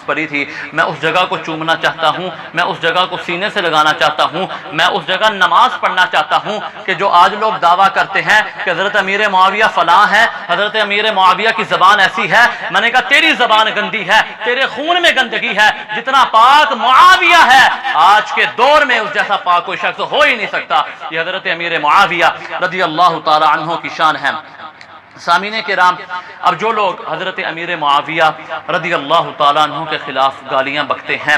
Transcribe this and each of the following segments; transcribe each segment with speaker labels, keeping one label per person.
Speaker 1: پڑی تھی، میں اس جگہ کو چومنا چاہتا ہوں، میں اس جگہ کو سینے سے لگانا چاہتا ہوں، میں اس جگہ نماز پڑھنا چاہتا ہوں کہ جو آج لوگ دعویٰ کرتے ہیں کہ حضرت امیر معاویہ فلاں ہے، حضرت امیر معاویہ کی زبان ایسی ہے۔ میں نے کہا تیری زبان گندی ہے، تیرے خون میں گندگی ہے، جتنا پاک معاویہ ہے آج کے دور میں اس جیسا پاک کوئی شخص ہو ہی نہیں سکتا۔ یہ حضرت امیر معاویہ رضی اللہ تعالی عنہ کی شان ہے۔ سامعین کرام، اب جو لوگ حضرت امیر معاویہ رضی اللہ تعالیٰ عنہ کے خلاف گالیاں بکتے ہیں،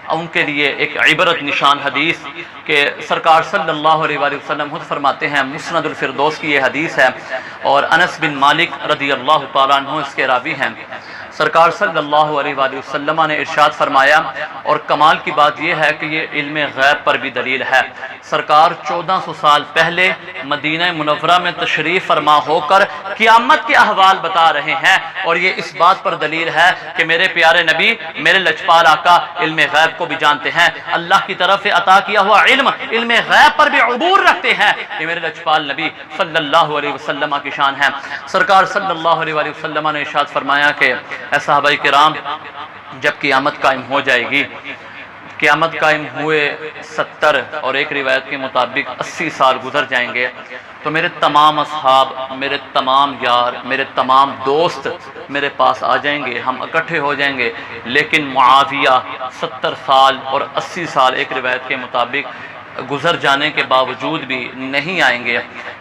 Speaker 1: ان کے لیے ایک عبرت نشان حدیث کہ سرکار صلی اللہ علیہ وآلہ وسلم خود فرماتے ہیں، مسند الفردوس کی یہ حدیث ہے اور انس بن مالک رضی اللہ تعالیٰ عنہ اس کے راوی ہیں۔ سرکار صلی اللہ علیہ وآلہ وسلم نے ارشاد فرمایا، اور کمال کی بات یہ ہے کہ یہ علم غیب پر بھی دلیل ہے، سرکار 1400 سال پہلے مدینہ منورہ میں تشریف فرما ہو کر قیامت کے احوال بتا رہے ہیں، اور یہ اس بات پر دلیل ہے کہ میرے پیارے نبی، میرے لجپال آقا علم غیب کو بھی جانتے ہیں، اللہ کی طرف سے عطا کیا ہوا علم غیب پر بھی عبور رکھتے ہیں۔ یہ میرے لجپال نبی صلی اللہ علیہ وسلم کی شان ہے۔ سرکار صلی اللہ علیہ وآلہ وسلم نے ارشاد فرمایا کہ اے صحابہ کرام، جب قیامت قائم ہو جائے گی، قیامت قائم ہوئے 70 اور ایک روایت کے مطابق 80 سال گزر جائیں گے، تو میرے تمام اصحاب، میرے تمام یار، میرے تمام دوست میرے پاس آ جائیں گے، ہم اکٹھے ہو جائیں گے، لیکن معاویہ 70 سال اور 80 سال ایک روایت کے مطابق گزر جانے کے باوجود بھی نہیں آئیں گے۔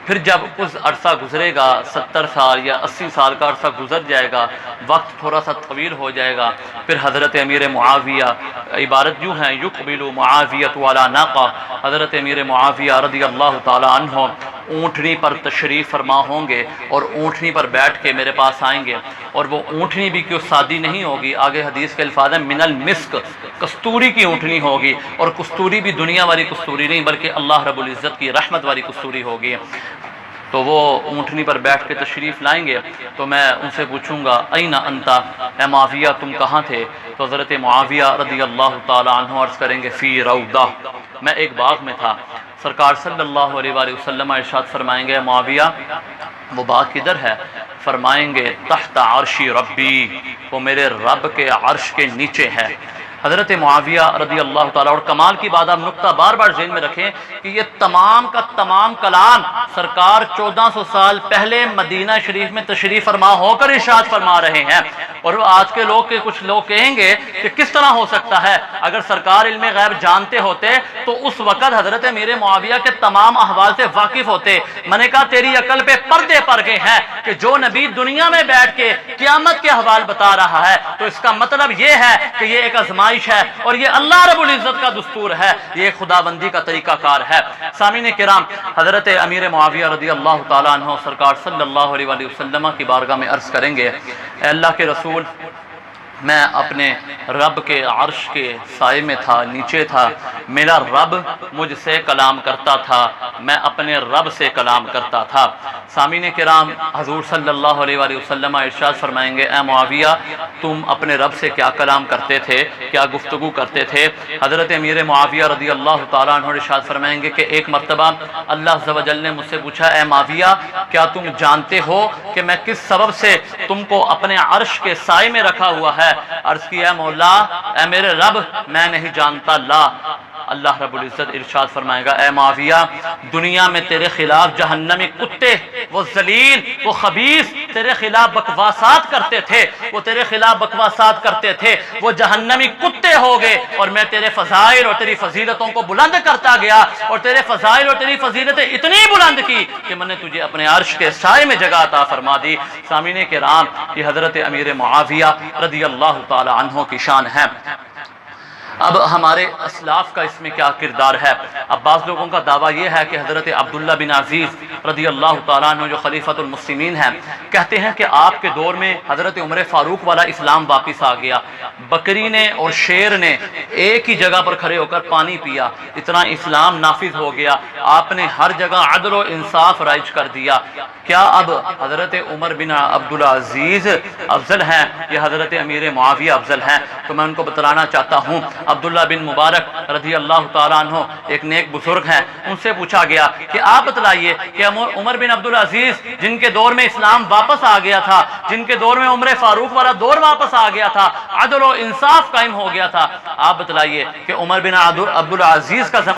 Speaker 1: پھر جب کچھ عرصہ گزرے گا، 70 سال یا 80 سال کا عرصہ گزر جائے گا، وقت تھوڑا سا طویل ہو جائے گا، پھر حضرت امیر معاویہ، عبارت یوں ہے یقبل معاویۃ علی ناقہ، حضرت امیر معاویہ رضی اللہ تعالی عنہ اونٹنی پر تشریف فرما ہوں گے اور اونٹنی پر بیٹھ کے میرے پاس آئیں گے، اور وہ اونٹنی بھی کوئی سادی نہیں ہوگی، آگے حدیث کے الفاظ ہیں من المسک، کستوری کی اونٹنی ہوگی، اور کستوری بھی دنیا والی کستوری نہیں بلکہ اللہ رب العزت کی رحمت والی کستوری ہوگی۔ تو وہ اونٹنی پر بیٹھ کے تشریف لائیں گے، تو میں ان سے پوچھوں گا این انتا، اے معاویہ تم کہاں تھے؟ تو حضرت معاویہ رضی اللہ تعالی عنہ عرض کریں گے فی روضہ، میں ایک باغ میں تھا۔ سرکار صلی اللہ علیہ وآلہ وسلم ارشاد فرمائیں گے معاویہ وہ باغ کدھر ہے؟ فرمائیں گے تحت عرشی ربی، وہ میرے رب کے عرش کے نیچے ہے۔ حضرت معاویہ رضی اللہ تعالیٰ، اور کمال کی بات آپ نقطہ بار بار ذہن میں رکھیں کہ یہ تمام کا تمام کلام سرکار 1400 سال پہلے مدینہ شریف میں تشریف فرما ہو کر ارشاد فرما رہے ہیں، اور آج کے کچھ لوگ کہیں گے کہ کس طرح ہو سکتا ہے؟ اگر سرکار علم غیب جانتے ہوتے تو اس وقت حضرت امیر معاویہ کے تمام احوال سے واقف ہوتے۔ میں نے کہا تیری عقل پہ پردے پڑ گئے ہیں کہ جو نبی دنیا میں بیٹھ کے قیامت کے احوال بتا رہا ہے، تو اس کا مطلب یہ ہے کہ یہ ایک آزمائش ہے، اور یہ اللہ رب العزت کا دستور ہے، یہ خدا بندی کا طریقہ کار ہے۔ سامعین کرام، حضرت امیر معاویہ رضی اللہ تعالیٰ عنہ سرکار صلی اللہ علیہ وآلہ وسلم کی بارگاہ میں عرض کریں گے، اے اللہ کے رسول، میں اپنے رب کے عرش کے سائے میں تھا، نیچے تھا، میرا رب مجھ سے کلام کرتا تھا، میں اپنے رب سے کلام کرتا تھا۔ سامعین کرام، حضور صلی اللہ علیہ وآلہ وسلم ارشاد فرمائیں گے اے معاویہ تم اپنے رب سے کیا کلام کرتے تھے، کیا گفتگو کرتے تھے؟ حضرت امیر معاویہ رضی اللہ تعالیٰ عنہ ارشاد فرمائیں گے کہ ایک مرتبہ اللہ عز و جل نے مجھ سے پوچھا اے معاویہ کیا تم جانتے ہو کہ میں کس سبب سے تم کو اپنے عرش کے سائے میں رکھا ہوا ہے؟ عرض کیا اے مولا، اے میرے رب، میں نہیں جانتا۔ لا، اللہ رب العزت ارشاد فرمائے گا اے معاویہ دنیا میں تیرے خلاف جہنمی کتے، وہ ذلیل، وہ خبیث تیرے خلاف بکواسات کرتے تھے، وہ تیرے خلاف بکواسات کرتے تھے، وہ جہنمی کتے ہو گئے، اور میں تیرے فضائل اور تیری فضیلتوں کو بلند کرتا گیا، اور تیرے فضائل اور تیری فضیلتیں اتنی بلند کی کہ میں نے تجھے اپنے عرش کے سائے میں جگہ عطا فرما دی۔ سامعین کرام، یہ حضرت امیر معاویہ رضی اللہ تعالی عنہ کی شان ہے۔ اب ہمارے اسلاف کا اس میں کیا کردار ہے؟ اب بعض لوگوں کا دعویٰ یہ ہے کہ حضرت عبداللہ بن عزیز رضی اللہ تعالیٰ عنہ جو خلیفۃ المسلمین ہیں، کہتے ہیں کہ آپ کے دور میں حضرت عمر فاروق والا اسلام واپس آ گیا، بکری نے اور شیر نے ایک ہی جگہ پر کھڑے ہو کر پانی پیا، اتنا اسلام نافذ ہو گیا، آپ نے ہر جگہ عدل و انصاف رائج کر دیا۔ کیا اب حضرت عمر بن عبدالعزیز افضل ہیں یا حضرت امیر معاویہ افضل ہیں؟ تو میں ان کو بتلانا چاہتا ہوں۔ عبداللہ بن مبارک رضی اللہ تعالیٰ عنہ ایک نیک بزرگ ہیں، ان سے پوچھا گیا کہ آپ بتلائیے کہ عمر بن عبدالعزیز جن کے دور میں اسلام واپس آ گیا تھا، جن کے دور میں عمر فاروق والا دور واپس آ گیا تھا، عدل و انصاف قائم ہو گیا تھا، آپ بتلائیے کہ عمر بن عبدالعزیز کا